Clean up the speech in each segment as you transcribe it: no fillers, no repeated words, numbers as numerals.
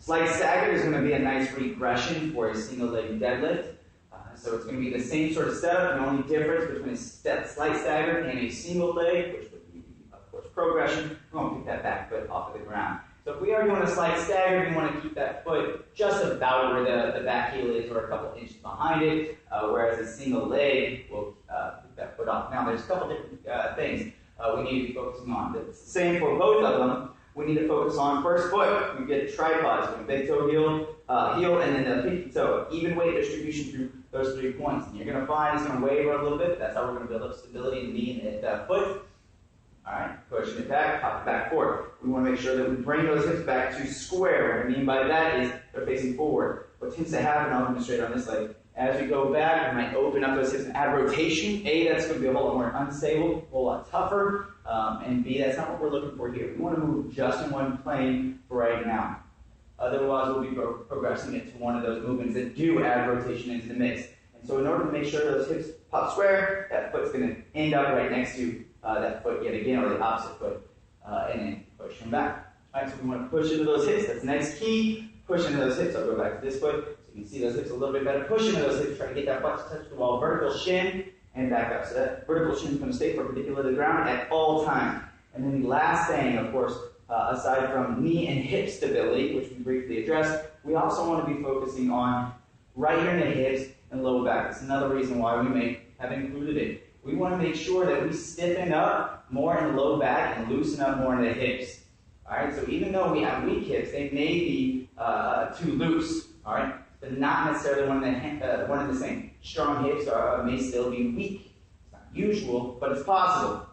Slight staggered is going to be a nice regression for a single leg deadlift. So it's going to be the same sort of setup. The only difference between a slight staggered and a single leg, which would be, of course, progression, we won't kick that back foot off of the ground. So if we are doing a slight stagger, we want to keep that foot just about where the back heel is, or a couple inches behind it, whereas a single leg will kick that foot off. Now, there's a couple different things we need to be focusing on. It's the same for both of them. We need to focus on first foot. We get tripods, from big toe heel, and then the pinky toe. Even weight distribution through those 3 points. And you're going to find it's going to waver a little bit. That's how we're going to build up stability in the knee and the foot. All right, pushing it back, pop it back forward. We want to make sure that we bring those hips back to square. What I mean by that is they're facing forward. What tends to happen, I'll demonstrate on this leg, as we go back, we might open up those hips and add rotation. A, that's going to be a whole lot more unstable, a whole lot tougher. And B, that's not what we're looking for here. We want to move just in one plane for right now. Otherwise, we'll be progressing it to one of those movements that do add rotation into the mix. And so in order to make sure those hips pop square, that foot's going to end up right next to that foot yet again, or the opposite foot, and then push them back. All right, so we want to push into those hips. That's the next key. Push into those hips. I'll go back to this foot so you can see those hips a little bit better. Push into those hips. Try to get that butt to touch the wall. Vertical shin and back up. So that vertical shin is going to stay perpendicular to the ground at all times. And then the last thing, of course, aside from knee and hip stability, which we briefly addressed, we also want to be focusing on right here in the hips and low back. That's another reason why we may have included it. We want to make sure that we stiffen up more in the low back and loosen up more in the hips. All right, so even though we have weak hips, they may be too loose. All right, but not necessarily one and the same. Strong hips may still be weak. It's not usual, but it's possible.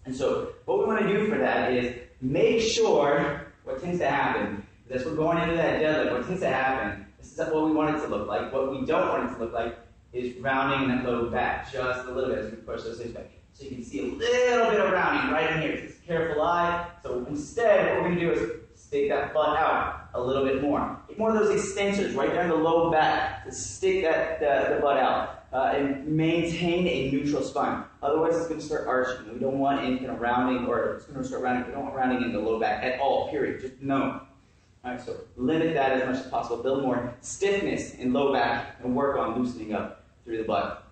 And so what we want to do for that is make sure what tends to happen is as we're going into that deadlift, what tends to happen, this is what we want it to look like. What we don't want it to look like is rounding that low back just a little bit as we push those hips back. So you can see a little bit of rounding right in here. Just a careful eye. So instead, what we're going to do is stick that butt out a little bit more. Get more of those extensors right there in the low back to stick the butt out and maintain a neutral spine. Otherwise, it's going to start arching. We don't want any kind of rounding, or it's going to start rounding. We don't want rounding in the low back at all, period. Just no. All right, so limit that as much as possible. Build more stiffness in low back and work on loosening up through the butt.